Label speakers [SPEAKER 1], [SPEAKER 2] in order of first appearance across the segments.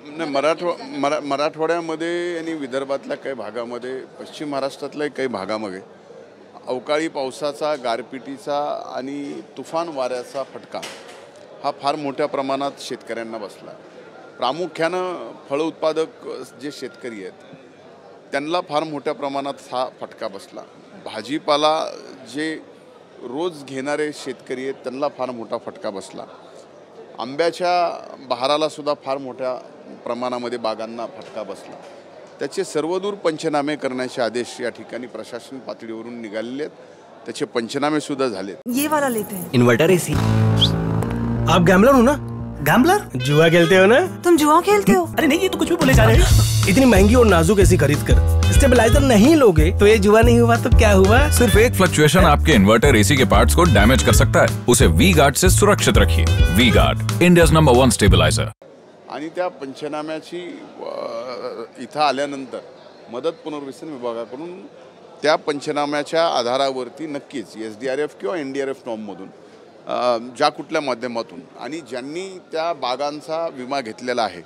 [SPEAKER 1] नाही, मराठवाड्यामध्ये आणि विदर्भातल्या काही भागामध्ये, पश्चिम महाराष्ट्रातल्या काही भागामध्ये अवकाळी पावसाचा, गारपिटीचा आणि तुफान वाऱ्याचा फटका हा फार मोठ्या प्रमाणात शेतकऱ्यांना बसला. प्रामुख्यानं फळ उत्पादक जे शेतकरी आहेत त्यांना फार मोठ्या प्रमाणात हा फटका बसला. भाजीपाला जे रोज घेणारे शेतकरी आहेत त्यांना फार मोठा फटका बसला. आंब्याच्या बहाराला सुद्धा फार मोठ्या प्रमाणामध्ये बागांना फटका बसला. त्याचे सर्वदूर पंचनामे करण्याचे आदेश या ठिकाणी प्रशासन पातळीवरून निघालेले आहेत. त्याचे पंचनामे सुद्धा झालेत.
[SPEAKER 2] ये वाला लेते हैं.
[SPEAKER 3] Inverter AC. आप गैम्बलर हो ना?
[SPEAKER 2] गैम्बलर?
[SPEAKER 3] जुआ खेलते हो ना?
[SPEAKER 2] तुम जुआ खेलते हो?
[SPEAKER 3] अरे नहीं, ये तो कुछ भी बोले जा रहे हैं. इतनी महंगी और नाजुक एसी खरीद कर स्टेबलाइजर नहीं लोगे तो ये जुआ नहीं हुआ तो क्या हुआ?
[SPEAKER 4] सिर्फ एक फ्लक्चुएशन आपके इन्वर्टर एसी के पार्ट्स को डैमेज कर सकता है. उसे वी गार्ड से सुरक्षित रखिए. V Guard, India's number 1 stabiliser.
[SPEAKER 1] आणि त्या पंचनाम्याची इथं आल्यानंतर मदत पुनर्वसन विभागाकडून त्या पंचनाम्याच्या आधारावरती नक्कीच SDRF किंवा NDRF नॉर्ममधून ज्या कुठल्या माध्यमातून आणि ज्यांनी त्या बागांचा विमा घेतलेला आहे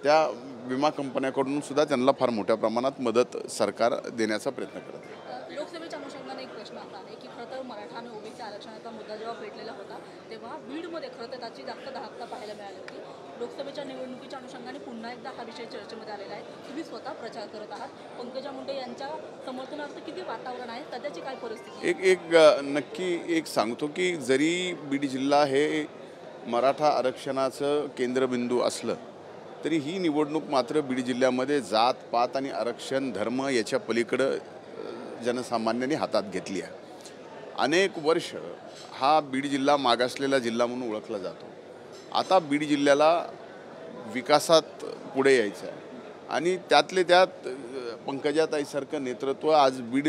[SPEAKER 1] त्या विमा कंपन्याकडून सुद्धा त्यांना फार मोठ्या प्रमाणात मदत सरकार देण्याचा प्रयत्न करत आहे.
[SPEAKER 5] लोकसभेच्या अनुषंगाने एक प्रश्न असा आहे की खरं तर मराठा आणि ओबीसी आरक्षणाचा मुद्दा जेव्हा पेटलेला होता तेव्हा बीडमध्ये खरं तर त्याची जास्त दाहकता पाहायला मिळाली होती. लोकसभेच्या निवडणुकीच्या अनुषंगाने पुन्हा एकदा हा विषय चर्चेमध्ये आलेला आहे. तुम्ही स्वतः प्रचार करत आहात. पंकजा मुंडे यांच्या समर्थनार्थ किती वातावरण आहे, सध्याची काय परिस्थिती?
[SPEAKER 1] एक नक्की एक सांगतो की जरी बीड जिल्हा हे मराठा आरक्षणाचं केंद्रबिंदू असलं तरी ही निवडणूक मात्र बीड जिल्ह्यामध्ये जात पात आणि आरक्षण धर्म याच्या पलीकडं जनसामान्यांनी हातात घेतली आहे. अनेक वर्ष हा बीड जिल्हा मागासलेला जिल्हा म्हणून ओळखला जातो. आता बीड जिल्ह्याला विकासात पुढे यायचं आहे आणि त्यातले त्यात पंकजाताईसारखं नेतृत्व आज बीड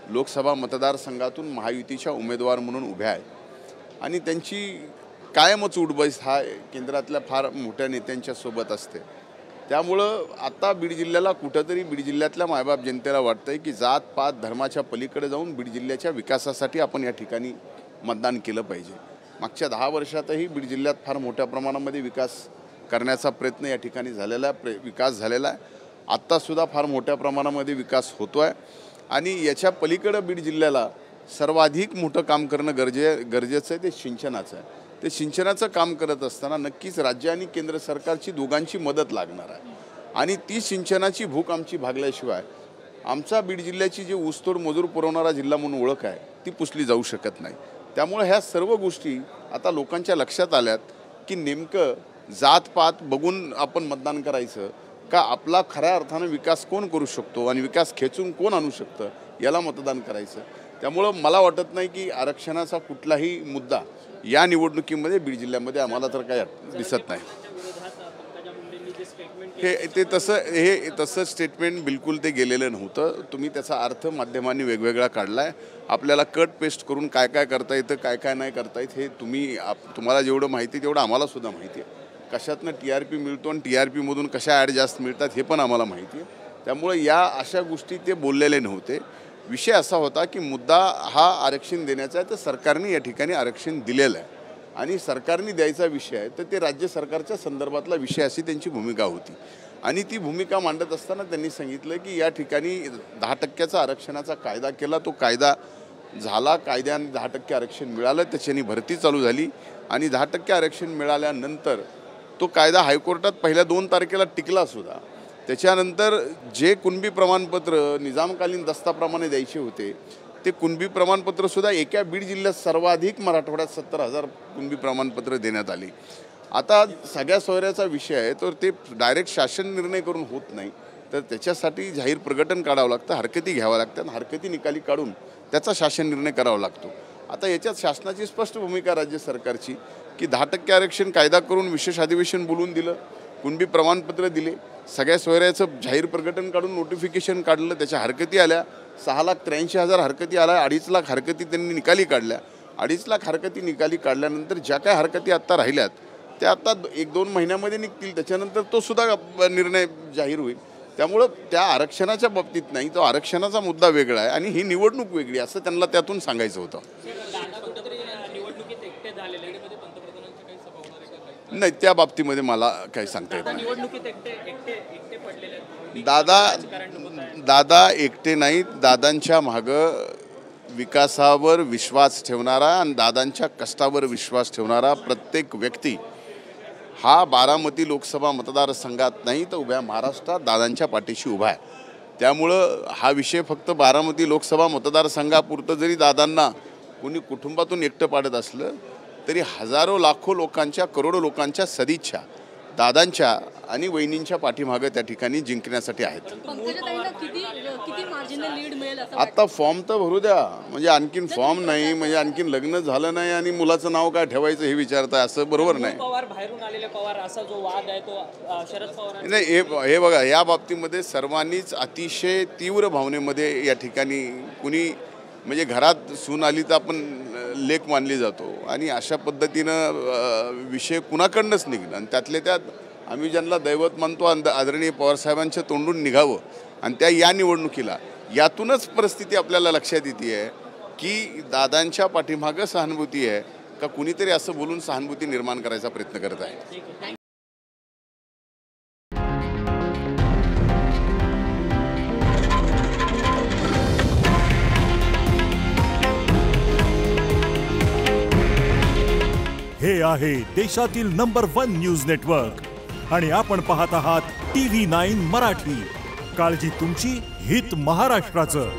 [SPEAKER 1] लोकसभा मतदारसंघातून महायुतीच्या उमेदवार म्हणून उभ्या आहेत आणि त्यांची कायमच उठबैस हा केंद्रातल्या फार मोठ्या नेत्यांच्या सोबत असते. त्यामुळं आता बीड जिल्ह्याला कुठंतरी बीड जिल्ह्यातल्या मायबाप जनतेला वाटतंय की जात पात धर्माच्या पलीकडे जाऊन बीड जिल्ह्याच्या विकासासाठी आपण या ठिकाणी मतदान केलं पाहिजे. मागच्या 10 वर्षातही बीड जिल्ह्यात फार मोठ्या प्रमाणामध्ये विकास करण्याचा प्रयत्न या ठिकाणी झालेला आहे. विकास झालेला आहे. आत्तासुद्धा फार मोठ्या प्रमाणामध्ये विकास होतो आहे आणि याच्या पलीकडं बीड जिल्ह्याला सर्वाधिक मोठं काम करणं गरजेचं आहे ते सिंचनाचं आहे. ते सिंचनाचं काम करत असताना नक्कीच राज्य आणि केंद्र सरकारची दोघांची मदत लागणार आहे आणि ती सिंचनाची भूक आमची भागल्याशिवाय आमचा बीड जिल्ह्याची जी ऊसतोड मजूर पुरवणारा जिल्हा म्हणून ओळख आहे ती पुसली जाऊ शकत नाही. त्यामुळे ह्या सर्व गोष्टी आता लोकांच्या लक्षात आल्यात की नेमकं जातपात बघून आपण मतदान करायचं का आपला खऱ्या अर्थानं विकास कोण करू शकतो आणि विकास खेचून कोण आणू शकतं याला मतदान करायचं. त्यामुळं मला वाटत नाही की आरक्षणाचा कुठलाही मुद्दा या निवडणुकीमध्ये बीड जिल्ह्यामध्ये आम्हाला तर काय दिसत नाही. तसं स्टेटमेंट बिलकुल ते गेलेलं नव्हतं. तुम्ही त्याचा अर्थ माध्यमांनी वेगवेगळा काढला आहे. आपल्याला कट पेस्ट करून काय काय करता येतं काय काय नाही करता येत हे तुम्हाला जेवढं माहिती आहे तेवढं आम्हालासुद्धा माहिती आहे. कशातनं TRP मिळतो आणि TRPमधून कशा ॲड जास्त मिळतात हे पण आम्हाला माहिती आहे. त्यामुळे या अशा गोष्टी ते बोललेले नव्हते. विषय असा होता की मुद्दा हा आरक्षण देण्याचा आहे तर सरकारने या ठिकाणी आरक्षण दिलेलं आहे आणि सरकारने द्यायचा विषय आहे तर ते राज्य सरकारच्या संदर्भातला विषय अशी त्यांची भूमिका होती आणि ती भूमिका मांडत असताना त्यांनी सांगितलं की या ठिकाणी 10% आरक्षणाचा कायदा केला. तो कायदा झाला. कायद्याने 10% आरक्षण मिळालं. त्याच्यानी भरती चालू झाली आणि 10% आरक्षण मिळाल्यानंतर तो कायदा हायकोर्टात पहिल्या 2 तारखेला टिकला सुद्धा. त्याच्यानंतर जे कुणबी प्रमाणपत्र निजामकालीन दस्ताप्रमाणे द्यायचे होते ते कुणबी प्रमाणपत्रसुद्धा एका बीड जिल्ह्यात सर्वाधिक मराठवाड्यात 70,000 कुणबी प्रमाणपत्र देण्यात आली. आता सगळ्या सोयऱ्याचा विषय आहे तर ते डायरेक्ट शासन निर्णय करून होत नाही तर त्याच्यासाठी जाहीर प्रकटन काढावं लागतं. हरकती घ्याव्या लागतात. हरकती निकाली काढून त्याचा शासन निर्णय करावा लागतो. आता याच्यात शासनाची स्पष्ट भूमिका राज्य सरकारची की 10% आरक्षण कायदा करून विशेष अधिवेशन बोलवून दिलं. कुणबी प्रमाणपत्र दिले. सगळ्या सोयऱ्याचं जाहीर प्रकटन काढून नोटिफिकेशन काढलं. त्याच्या हरकती आल्या. 6,83,000 हरकती आल्या. 2.5 लाख हरकती त्यांनी निकाली काढल्या. 2.5 लाख हरकती निकाली काढल्यानंतर ज्या काय हरकती आत्ता राहिल्यात त्या आत्ता 1-2 महिन्यामध्ये निघतील. त्याच्यानंतर तो सुद्धा निर्णय जाहीर होईल. त्यामुळं त्या आरक्षणाच्या बाबतीत नाही तो आरक्षणाचा मुद्दा वेगळा आहे आणि ही निवडणूक वेगळी असं त्यांना त्यातून सांगायचं होतं. नाही, त्या बाबतीमध्ये मला काही सांगता येत नाही.
[SPEAKER 6] निवडणुकीत एकटे पडलेले आहेत.
[SPEAKER 1] दादा एकटे नाहीत. दादांच्या मागं विकासावर विश्वास ठेवणारा आणि दादांच्या कष्टावर विश्वास ठेवणारा प्रत्येक व्यक्ती हा बारामती लोकसभा मतदारसंघात नाही तर उभ्या महाराष्ट्रात दादांच्या पाठीशी उभा आहे. त्यामुळं हा विषय फक्त बारामती लोकसभा मतदारसंघापुरतं जरी दादांना कोणी कुटुंबातून एकटं पाडत असलं तरी हजारो लाखो लोकांच्या, करोडो लोकांच्या सदिच्छा दादांच्या आणि वहिनींच्या पाठीमागं त्या ठिकाणी जिंकण्यासाठी आहेत.
[SPEAKER 5] पंकजाताईंना किती मार्जिनल लीड मिळेल असं
[SPEAKER 1] आता फॉर्म तर भरू द्या. म्हणजे आणखीन फॉर्म नाही, म्हणजे आणखीन लग्न झालं नाही आणि मुलाचं नाव काय ठेवायचं हे विचारताय, असं बरोबर नाही.
[SPEAKER 6] पवार बाहेरून आलेले पवार असा जो वाद आहे तो शरद पवार
[SPEAKER 1] नाही, हे बघा, या बाबतीमध्ये सर्वांनीच अतिशय तीव्र भावनेमध्ये या ठिकाणी कुणी म्हणजे घरात सून आली तर आपण लेक मानली जातो आणि अशा पद्धतीनं विषय कुणाकडनंच निघणं आणि त्यातल्या त्यात आम्ही ज्यांना दैवत मानतो आदरणीय पवारसाहेबांच्या तोंडून निघावं आणि त्या या निवडणुकीला यातूनच परिस्थिती आपल्याला लक्षात येते आहे की दादांच्या पाठीमागं सहानुभूती आहे का कुणीतरी असं बोलून सहानुभूती निर्माण करायचा प्रयत्न करत आहे.
[SPEAKER 7] हे आहे देशातील नंबर 1 न्यूज नेटवर्क आणि आपण पाहत आहात TV9 मराठी. काळजी तुमची, हित महाराष्ट्राचं.